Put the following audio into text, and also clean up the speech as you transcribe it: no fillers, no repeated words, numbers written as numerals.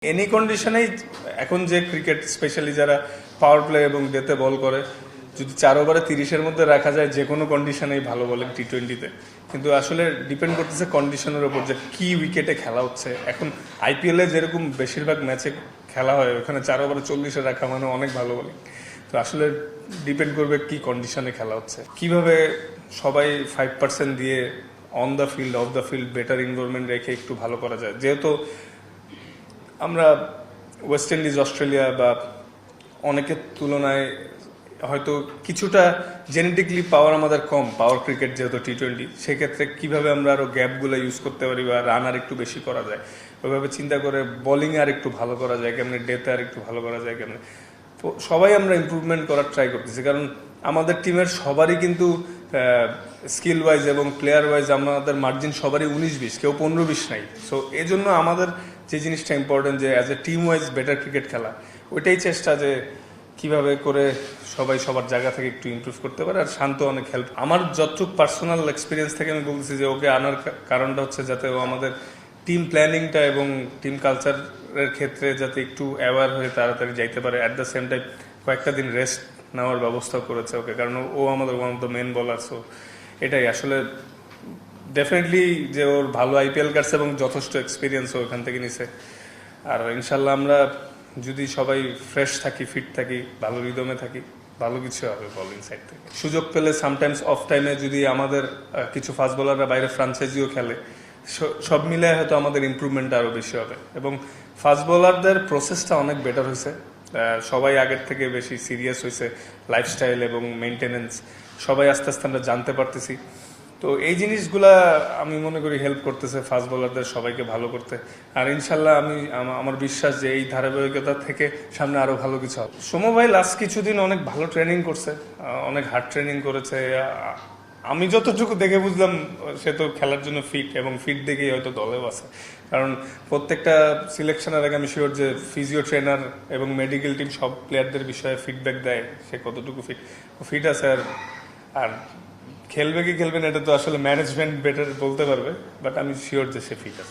Any কন্ডিশনেই এখন যে cricket specially যারা পাওয়ার প্লে এবং ডেতে বল করে, যদি 4 ওভারে 30-এর মধ্যে রাখা যায় যে কোনো কন্ডিশনেই ভালো বলেন টি-20-তে। কিন্তু আসলে ডিপেন্ড করতেছে কন্ডিশনের উপর যে কি উইকেটে খেলা হচ্ছে। এখন আইপিএলে যেরকম বেশিরভাগ ম্যাচে খেলা হয়, ওখানে 4 ওভারে 40-এ রাখা মানে অনেক ভালো বলিং। তো আসলে ডিপেন্ড করবে কি কন্ডিশনে খেলা হচ্ছে, কিভাবে সবাই 5% দিয়ে on the field of the field better involvement রেখে একটু ভালো করা যায়। যেহেতু আমরা ওয়েস্ট ইন্ডিজ, অস্ট্রেলিয়া বা অনেকের তুলনায় হয়তো কিছুটা জেনেটিকলি পাওয়ার আমাদের কম, পাওয়ার ক্রিকেট যেহেতু টি-20, সেক্ষেত্রে কিভাবে আমরা আরও গ্যাপগুলো ইউজ করতে পারি বা রান আর একটু বেশি করা যায়, ওইভাবে চিন্তা করে বোলিংয়ে আর একটু ভালো করা যায় কেমনি, ডেতে আর একটু ভালো করা যায় কেমনি। তো সবাই আমরা ইমপ্রুভমেন্ট করার ট্রাই করতেছি, কারণ আমাদের টিমের সবারই কিন্তু স্কিল ওয়াইজ এবং প্লেয়ার ওয়াইজ আমাদের মার্জিন সবারই 19-20, কেউ 15-20 নাই। সো এই জন্য আমাদের যে জিনিসটা ইম্পর্টেন্ট যে as a team wise better cricket খেলা, ওইটাই চেষ্টা যে কিভাবে করে সবাই সবার জায়গা থেকে একটু ইমপ্রুভ করতে পারে। আর শান্ত অনেক হেল্প, আমার যতটুকু পার্সোনাল এক্সপিরিয়েন্স থেকে আমি বলতেছি যে ওকে আনার কারণটা হচ্ছে যাতে ও আমাদের টিম প্ল্যানিংটা এবং টিম কালচারের ক্ষেত্রে যাতে একটু অ্যাওয়ার হয়ে তাড়াতাড়ি যাইতে পারে। অ্যাট দ্য সেম টাইম কয়েকটা দিন রেস্ট নেওয়ার ব্যবস্থা করেছে ওকে, কারণ ও আমাদের ওয়ান অফ দ্য মেন বলার। সো এটাই আসলে ডেফিনেটলি যে ওর ভালো আইপিএল কাটছে এবং যথেষ্ট এক্সপিরিয়েন্স ও ওখান থেকে নিছে। আর ইনশাল্লাহ আমরা যদি সবাই ফ্রেশ থাকি, ফিট থাকি, ভালো রিদমে থাকি, ভালো কিছু হবে বোলিং সাইড থেকে। সুযোগ পেলে সামটাইমস অফ টাইমে যদি আমাদের কিছু ফাস্ট বোলাররা বাইরে ফ্রাঞ্চাইজিও খেলে, সব মিলে হয়তো আমাদের ইমপ্রুভমেন্ট আরও বেশি হবে। এবং ফাস্ট বোলারদের প্রসেসটা অনেক বেটার হয়েছে, সবাই আগের থেকে বেশি সিরিয়াস হয়েছে, লাইফস্টাইল এবং মেনটেনেন্স সবাই আস্তে আস্তে আমরা জানতে পারতেছি। তো এই জিনিসগুলা আমি মনে করি হেল্প করতেছে ফাস্ট বোলারদের সবাইকে ভালো করতে। আর ইনশাল্লাহ আমার বিশ্বাস যে এই ধারাবাহিকতা থেকে সামনে আরো ভালো কিছু হবে। সৌম্য ভাই লাস্ট কিছুদিন অনেক ভালো ট্রেনিং করছে, অনেক হার্ড ট্রেনিং করেছে। আমি যতটুকু দেখে বুঝলাম সে তো খেলার জন্য ফিট, এবং ফিট দেখেই হয়তো দলেও আছে। কারণ প্রত্যেকটা সিলেকশনের আগে আমি শিওর যে ফিজিও ট্রেনার এবং মেডিকেল টিম সব প্লেয়ারদের বিষয়ে ফিডব্যাক দেয় সে কতটুকু ফিট আছে। আর খেলবে কি খেলবে না এটা তো আসলে ম্যানেজমেন্ট বেটার বলতে পারবে, বাট আমি শিওর যে সে ফিট আছে।